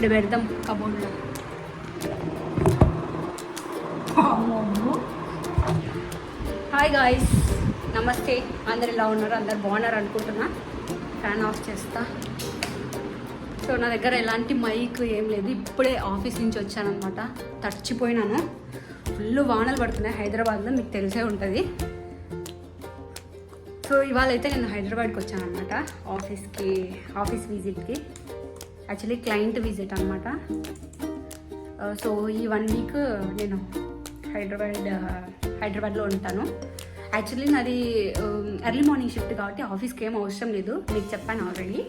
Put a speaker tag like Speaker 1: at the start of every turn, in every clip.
Speaker 1: ఇక్కడ పెడదాం కబోర్డ్లో. Hi guys, నమస్తే. అందరు ఎలా ఉన్నారు? అందరు బాగున్నారు అనుకుంటున్నా. ఫ్యాన్ ఆఫ్ చేస్తా. సో నా దగ్గర ఎలాంటి మైక్ ఏం లేదు. ఇప్పుడే ఆఫీస్ నుంచి వచ్చానమాట. తడిచిపోయినాను. ఫుల్ వానలు పడుతున్నాయి హైదరాబాద్లో, మీకు తెలిసే ఉంటుంది. సో ఇవాళ అయితే నేను హైదరాబాద్కి వచ్చానమాట ఆఫీస్ విజిట్కి. యాక్చువల్లీ క్లయింట్ విజిట్ అనమాట. సో ఈ 1 వీక్ నేను హైదరాబాద్లో ఉంటాను. యాక్చువల్లీ నాది ఎర్లీ మార్నింగ్ షిఫ్ట్ కాబట్టి ఆఫీస్కి ఏం అవసరం లేదు, మీకు చెప్పాను ఆల్రెడీ.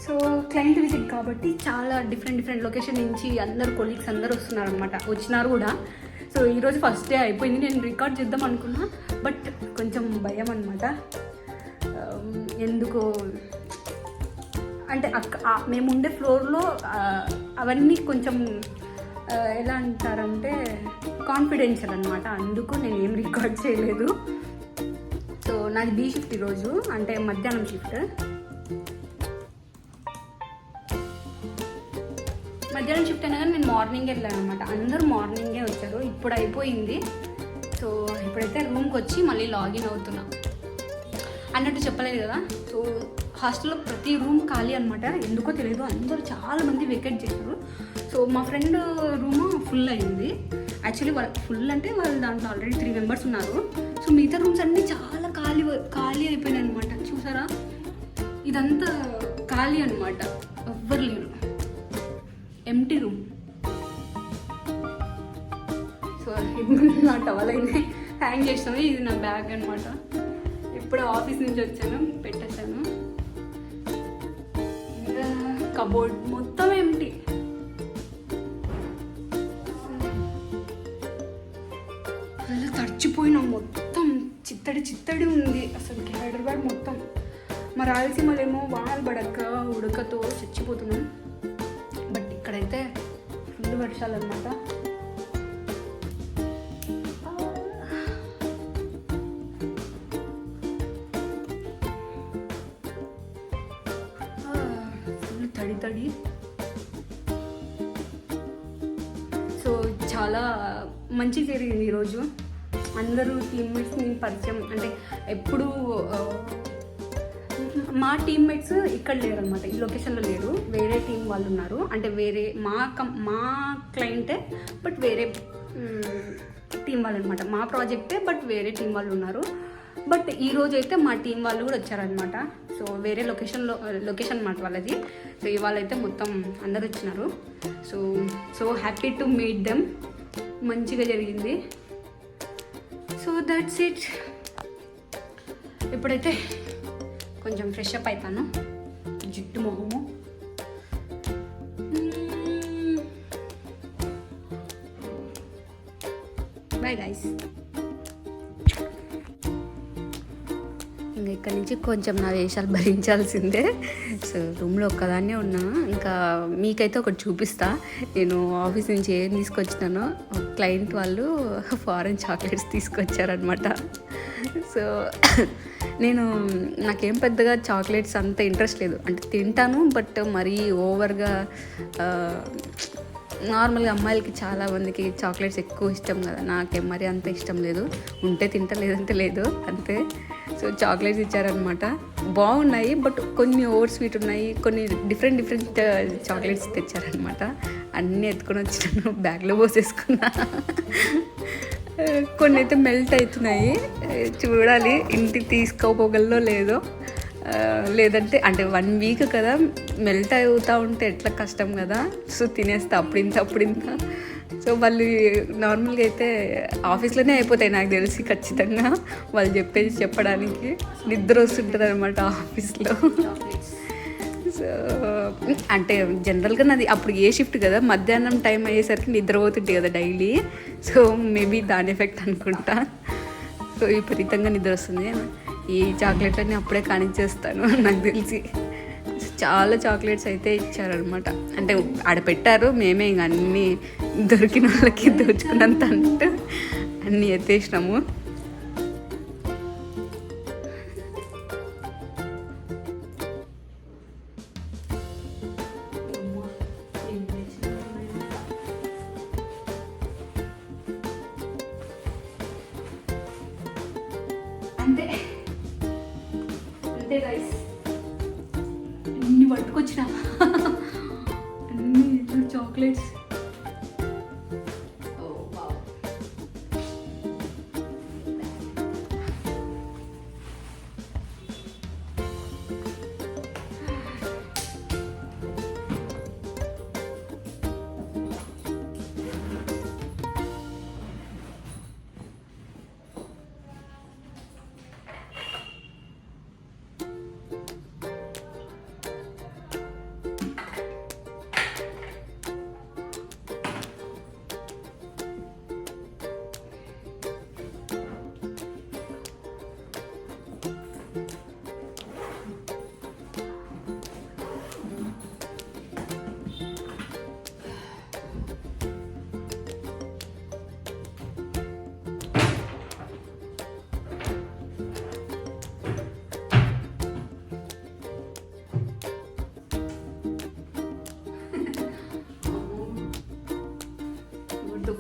Speaker 1: సో క్లయింట్ విజిట్ కాబట్టి చాలా డిఫరెంట్ లొకేషన్ నుంచి అందరు కొలీగ్స్ అందరూ వస్తున్నారు అనమాట. వచ్చినారు కూడా. సో ఈరోజు ఫస్ట్ డే అయిపోయింది. నేను రికార్డ్ చేద్దాం అనుకున్నా, బట్ కొంచెం భయం అనమాట. ఎందుకు అంటే మేము ఉండే ఫ్లోర్లో అవన్నీ కొంచెం ఎలా అంటారంటే కాన్ఫిడెన్షియల్ అనమాట. అందుకు నేను ఏం రికార్డ్ చేయలేదు. సో నాది బీ షిఫ్ట్ ఈరోజు, అంటే మధ్యాహ్నం షిఫ్ట్. మధ్యాహ్నం షిఫ్ట్ అయినా కానీ నేను మార్నింగే వెళ్ళాను అనమాట. అందరూ మార్నింగే వచ్చారు. ఇప్పుడు అయిపోయింది. సో ఇప్పుడైతే రూమ్కి వచ్చి మళ్ళీ లాగిన్ అవుతున్నా అన్నట్టు చెప్పలేదు కదా. సో హాస్టల్లో ప్రతి రూమ్ ఖాళీ అనమాట. ఎందుకో తెలియదు, అందరూ చాలామంది వెకేట్ చేశారు. సో మా ఫ్రెండ్ రూమ్ ఫుల్ అయింది. యాక్చువల్లీ ఫుల్ అంటే వాళ్ళు దాంట్లో ఆల్రెడీ 3 మెంబర్స్ ఉన్నారు. సో మిగతా రూమ్స్ అన్నీ చాలా ఖాళీ అయిపోయినాయి అనమాట. చూసారా, ఇదంతా ఖాళీ అనమాట, ఎవ్వరు లేరు, ఎంటీ రూమ్. సో నా టవల్ అయితే హ్యాంగ్ చేస్తాను. ఇది నా బ్యాగ్ అనమాట. ఇప్పుడు ఆఫీస్ నుంచి వచ్చాను, పెట్టేశాను. ఇంకా కబోర్డ్ మొత్తం ఎంటీ. అలా తడిచిపోయినా, మొత్తం చిత్తడి ఉంది అసలు హైదరాబాద్ మొత్తం. మా రాయలసీమలేమో వానలు పడక ఉడకతో చచ్చిపోతున్నాం. బట్ ఇక్కడైతే ఫుల్ వర్షాలు అనమాట. ఫుల్ తడి. సో చాలా మంచి జరిగింది ఈరోజు. అందరూ టీమ్మేట్స్ని పరిచయం, అంటే ఎప్పుడు మా టీమ్మేట్స్ ఇక్కడ లేరు అనమాట, ఈ లొకేషన్లో లేరు. వేరే టీం వాళ్ళు ఉన్నారు, అంటే వేరే మా క్లయింటే బట్ వేరే టీం వాళ్ళు అనమాట. మా ప్రాజెక్టే బట్ వేరే టీం వాళ్ళు ఉన్నారు. బట్ ఈరోజు అయితే మా టీం వాళ్ళు కూడా వచ్చారనమాట. సో వేరే లొకేషన్ అనమాట వాళ్ళది. సో ఇవాళ అయితే మొత్తం అందరు వచ్చినారు. So happy to meet them. మంచిగా జరిగింది. So that's it. ఇప్పుడైతే కొంచెం ఫ్రెష్ అప్ అవుతాను, జుట్టు మొహము. Bye guys. ఇంకా ఇక్కడి నుంచి కొంచెం నా వేషాలు భరించాల్సిందే. సో రూమ్లో ఒక్కదాన్నే ఉన్నా. ఇంకా మీకైతే ఒకటి చూపిస్తా. నేను ఆఫీస్ నుంచి ఏం తీసుకొచ్చినానో, క్లయింట్ వాళ్ళు ఫారెన్ చాక్లెట్స్ తీసుకొచ్చారనమాట. సో నాకేం పెద్దగా చాక్లెట్స్ అంత ఇంట్రెస్ట్ లేదు. అంటే తింటాను, బట్ మరీ ఓవర్గా. నార్మల్గా అమ్మాయిలకి చాలా మందికి చాక్లెట్స్ ఎక్కువ ఇష్టం కదా, నాకేం మరి అంత ఇష్టం లేదు. ఉంటే తింటా, లేదంటే లేదు, అంతే. సో చాక్లెట్స్ ఇచ్చారనమాట. బాగున్నాయి, బట్ కొన్ని ఓవర్ స్వీట్ ఉన్నాయి, కొన్ని డిఫరెంట్ చాక్లెట్స్ తెచ్చారనమాట. అన్నీ ఎత్తుకొని వచ్చినాను, బ్యాగ్లో పోసేసుకున్నా. కొన్ని అయితే మెల్ట్ అవుతున్నాయి, చూడాలి ఇంటికి తీసుకోపోగల్లో లేదో. లేదంటే అంటే 1 వీక్ కదా, మెల్ట్ అవుతూ ఉంటే ఎట్లా కష్టం కదా. సో తినేస్తా అప్పుడింత. సో వాళ్ళు నార్మల్గా అయితే ఆఫీస్లోనే అయిపోతాయి నాకు తెలిసి ఖచ్చితంగా. వాళ్ళు చెప్పడానికి నిద్ర వస్తుంటుంది అనమాట ఆఫీస్లో. సో అంటే జనరల్గా నాది అప్పుడు ఏ షిఫ్ట్ కదా, మధ్యాహ్నం టైం అయ్యేసరికి నిద్రపోతుంటే కదా డైలీ. సో మేబీ దాని ఎఫెక్ట్ అనుకుంటా. సో విపరీతంగా నిద్ర వస్తుంది. ఈ చాక్లెట్లన్నీ అప్పుడే కానిచ్చేస్తాను నాకు తెలిసి. చాలా చాక్లెట్స్ అయితే ఇచ్చారనమాట. అంటే ఆడ పెట్టారు, మేమే ఇంక అన్నీ దొరికిన వాళ్ళకి దోచుకున్నంత అన్నట్టు అన్నీ ఎత్తేసినాము. అంతే గైస్, అన్ని పట్టుకొచ్చిన అన్ని చాక్లెట్స్.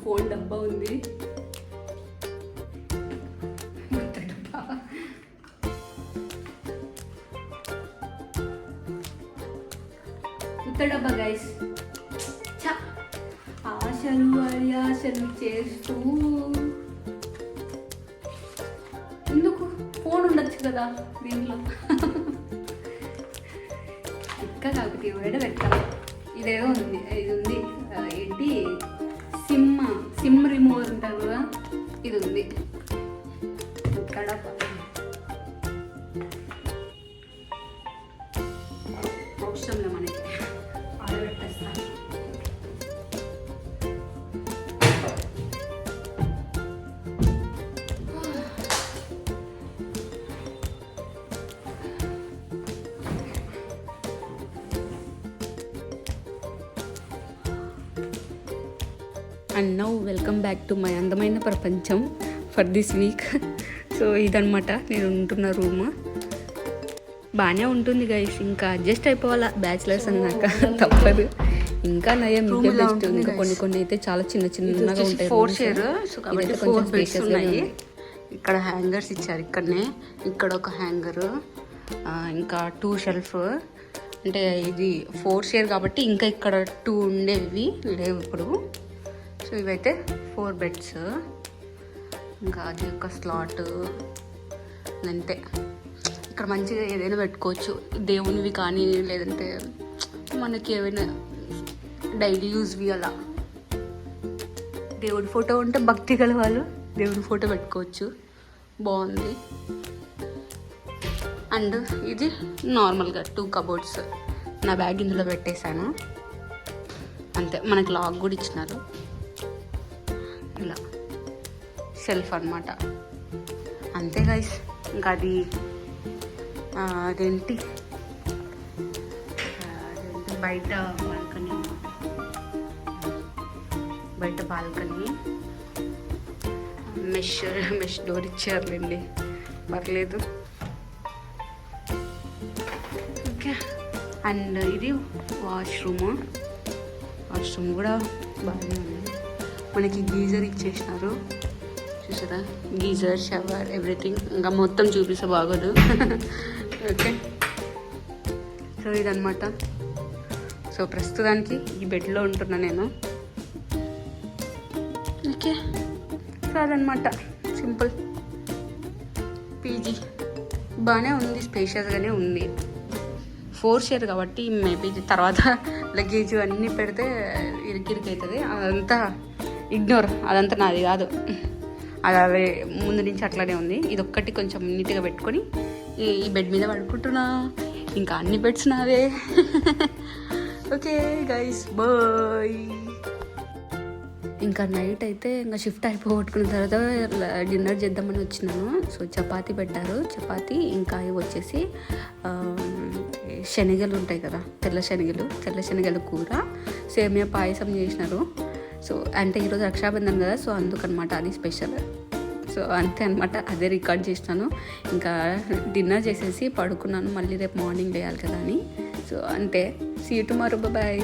Speaker 1: ఫోన్ డబ్బా ఉంది, ఉత్త డబ్బా గైస్. ఆశలు ఆశలు చేస్తూ ఎందుకు, ఫోన్ ఉండొచ్చు కదా దీంట్లో. ఇంకా కాకపోతే ఎవరైనా పెట్టాలి. ఇదేదో ఉంది, ఇది ఉంది ఏంటి, సిమ్ రిమూవర్ ఉంటారు కదా, ఇది ఉంది. ఇక్కడ అవసరంలో మనకి ఆడబెట్టేస్తాను. And now welcome back to my అందమైన ప్రపంచం ఫర్ దిస్ వీక్. సో ఇదనమాట నేను ఉంటున్న రూమ్. బాగానే ఉంటుంది గైస్, ఇంకా అడ్జస్ట్ అయిపోవాలా, బ్యాచిలర్స్ అన్నాక తప్పదు. ఇంకా నయం ఇంకా బెస్ట్. ఇంకా కొన్ని అయితే చాలా చిన్నగా ఉంటాయి. 4 షేర్, సో కాబట్టి 4 బెడ్స్ ఉన్నాయి. ఇక్కడ హ్యాంగర్స్ ఇచ్చారు, ఇక్కడనే ఇక్కడ ఒక హ్యాంగరు, ఇంకా 2 షెల్ఫ్. అంటే ఇది 4 షేర్ కాబట్టి ఇంకా ఇక్కడ 2 ఉండేవి లేవు ఇప్పుడు. సో ఇవైతే 4 బెడ్స్, ఇంకా అది ఒక స్లాట్ అంతే. ఇక్కడ మంచిగా ఏదైనా పెట్టుకోవచ్చు, దేవునివి కానీ లేదంటే మనకి ఏమైనా డైలీ యూజ్వి అలా. దేవుడి ఫోటో ఉంటే భక్తి గల వాళ్ళు దేవుడి ఫోటో పెట్టుకోవచ్చు, బాగుంది. అండ్ ఇది నార్మల్గా 2 కబోర్డ్స్. నా బ్యాగ్ ఇందులో పెట్టేశాను అంతే. మనకి లాక్ కూడా ఇచ్చినారు, ఇలా షెల్ఫ్ అనమాట అంతే గైస్. ఇంకా అది అదేంటి బయట బాల్కనీ మెష్ డోర్ ఇచ్చారులేండి, పర్లేదు. ఓకే, అండ్ ఇది వాష్రూమ్ కూడా బాగానే ఉంది. మనకి గీజర్ ఇచ్చేసినారు చూసారా, గీజర్, షవర్, ఎవ్రీథింగ్. ఇంకా మొత్తం చూపిస్తే బాగోదు. ఓకే, సో ఇదనమాట. సో ప్రస్తుతానికి ఈ బెడ్లో ఉంటున్నా నేను. ఓకే, సో అదనమాట సింపుల్ పీజీ. బాగానే ఉంది, స్పేషియస్గానే ఉంది. 4 షేర్ కాబట్టి మేబీ తర్వాత లగేజ్ అన్నీ పెడితే ఇరికి అవుతుంది. అదంతా ఇగ్నోర్, అదంతా నాది కాదు, అది అవే ముందు నుంచి అట్లానే ఉంది. ఇది ఒక్కటి కొంచెం నీట్గా పెట్టుకొని ఈ బెడ్ మీద పడుకుంటున్నా. ఇంకా అన్ని బెడ్స్ నావే. Okay guys, bye. ఇంకా నైట్ అయితే ఇంకా షిఫ్ట్ అయిపోగొట్టుకున్న తర్వాత డిన్నర్ చేద్దామని వచ్చినాను. సో చపాతీ పెట్టారు, చపాతీ ఇంకా ఇవి వచ్చేసి శనగలు ఉంటాయి కదా, తెల్ల శనగలు కూర, సేమియా పాయసం చేసినారు. సో అంటే ఈరోజు రక్షాబంధన్ కదా, సో అందుకనమాట అది స్పెషల్. సో అంతే అనమాట, అదే రికార్డ్ చేసినాను. ఇంకా డిన్నర్ చేసేసి పడుకున్నాను, మళ్ళీ రేపు మార్నింగ్ లేయాలి కదా అని. సో అంతే, సీ యు టుమారో, బాయ్.